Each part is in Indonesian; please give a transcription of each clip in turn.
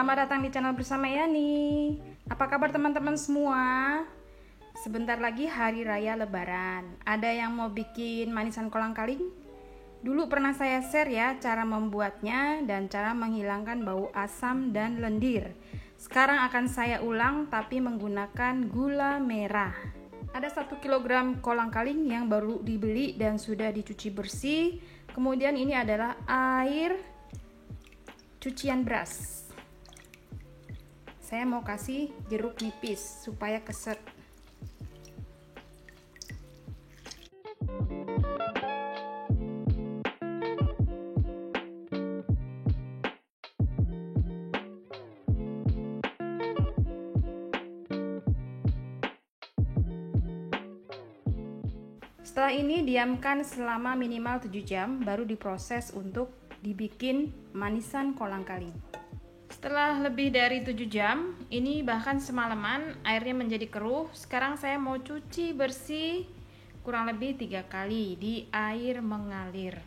Selamat datang di channel bersama Yani. Apa kabar teman-teman semua? Sebentar lagi hari raya lebaran. Ada yang mau bikin manisan kolang-kaling? Dulu pernah saya share ya cara membuatnya dan cara menghilangkan bau asam dan lendir. Sekarang akan saya ulang tapi menggunakan gula merah. Ada 1 kg kolang-kaling yang baru dibeli dan sudah dicuci bersih. Kemudian ini adalah air cucian beras. Saya mau kasih jeruk nipis supaya keset. Setelah ini diamkan selama minimal 7 jam baru diproses untuk dibikin manisan kolang-kaling. Setelah lebih dari 7 jam, ini bahkan semalaman airnya menjadi keruh. Sekarang saya mau cuci bersih kurang lebih 3 kali di air mengalir.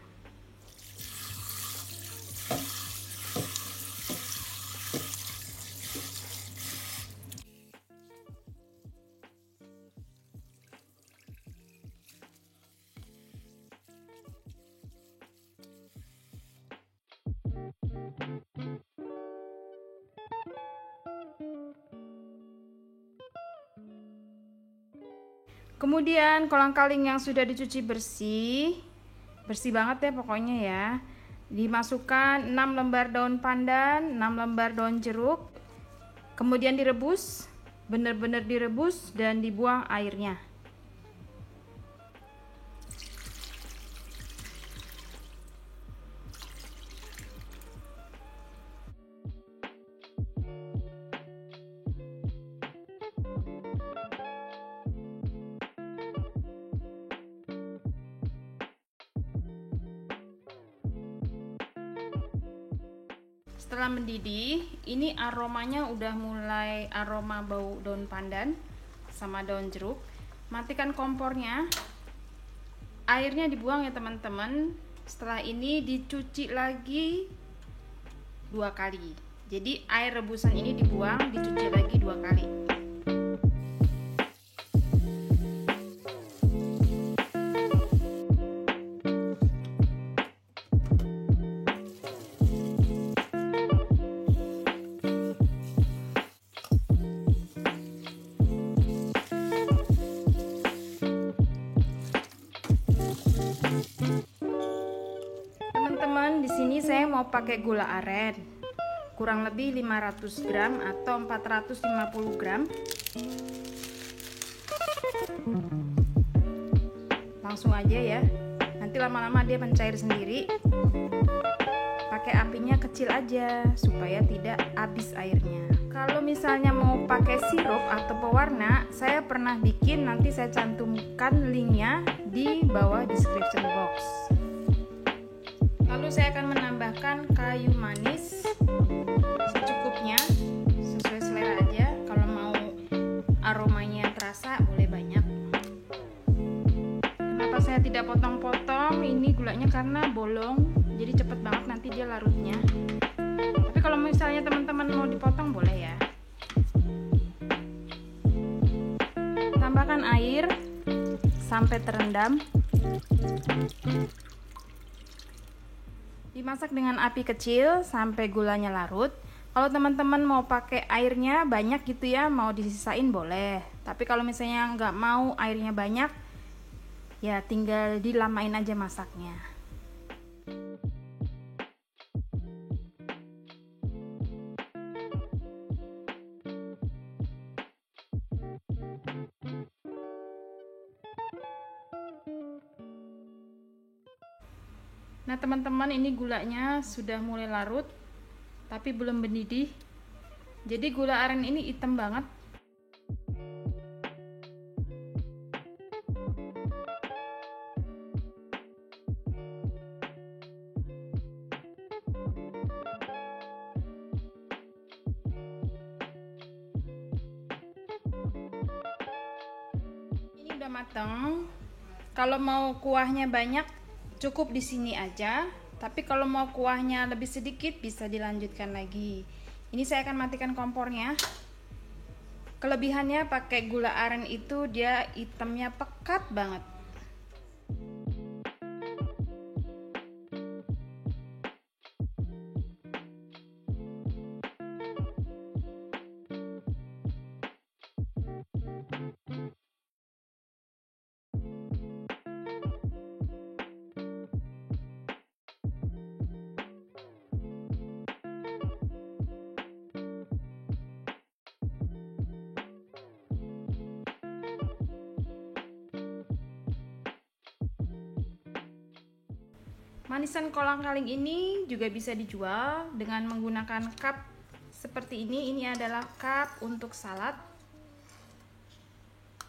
Kemudian kolang-kaling yang sudah dicuci bersih banget ya pokoknya ya, dimasukkan 6 lembar daun pandan, 6 lembar daun jeruk, kemudian direbus, benar-benar direbus dan dibuang airnya. Setelah mendidih, ini aromanya udah mulai aroma bau daun pandan sama daun jeruk. Matikan kompornya, airnya dibuang ya teman-teman. Setelah ini dicuci lagi 2 kali. Jadi air rebusan ini dibuang, dicuci lagi 2 kali. Di sini saya mau pakai gula aren kurang lebih 500 gram atau 450 gram. Langsung aja ya, nanti lama-lama dia mencair sendiri. Pakai apinya kecil aja supaya tidak habis airnya. Kalau misalnya mau pakai sirup atau pewarna, saya pernah bikin, nanti saya cantumkan linknya di bawah description box. Lalu saya akan menambahkan kayu manis secukupnya, sesuai selera aja. Kalau mau aromanya terasa boleh banyak. Kenapa saya tidak potong-potong ini gulanya? Karena bolong, jadi cepet banget nanti dia larutnya. Tapi kalau misalnya teman-teman mau dipotong boleh ya. Tambahkan air sampai terendam. Dimasak dengan api kecil sampai gulanya larut. Kalau teman-teman mau pakai airnya banyak gitu ya, mau disisain boleh. Tapi kalau misalnya nggak mau airnya banyak, ya tinggal dilamain aja masaknya. Nah teman-teman, ini gulanya sudah mulai larut tapi belum mendidih. Jadi gula aren ini hitam banget. Ini udah mateng. Kalau mau kuahnya banyak cukup di sini aja, tapi kalau mau kuahnya lebih sedikit bisa dilanjutkan lagi. Ini saya akan matikan kompornya. Kelebihannya pakai gula aren itu dia hitamnya pekat banget. Manisan kolang-kaling ini juga bisa dijual dengan menggunakan cup seperti ini. Ini adalah cup untuk salad.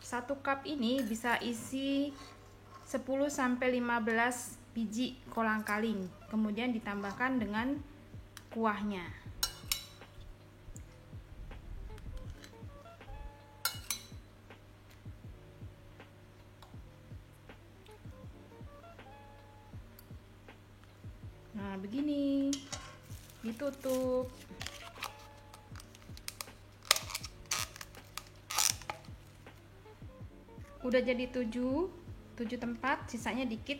Satu cup ini bisa isi 10-15 biji kolang-kaling. Kemudian ditambahkan dengan kuahnya. Nah, begini. Ditutup. Udah jadi 7 tempat, sisanya dikit.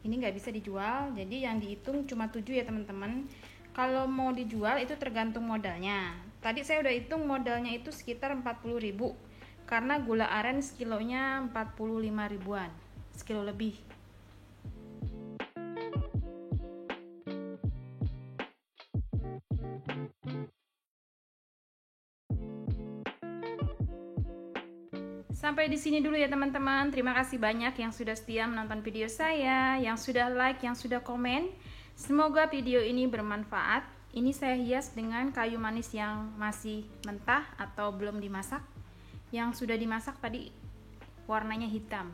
Ini nggak bisa dijual, jadi yang dihitung cuma 7 ya teman-teman. Kalau mau dijual itu tergantung modalnya. Tadi saya udah hitung modalnya itu sekitar 40.000, karena gula aren sekilonya 45 ribuan, sekilo lebih. Sampai di sini dulu ya teman-teman. Terima kasih banyak yang sudah setia menonton video saya, yang sudah like, yang sudah komen. Semoga video ini bermanfaat. Ini saya hias dengan kayu manis yang masih mentah atau belum dimasak. Yang sudah dimasak tadi warnanya hitam.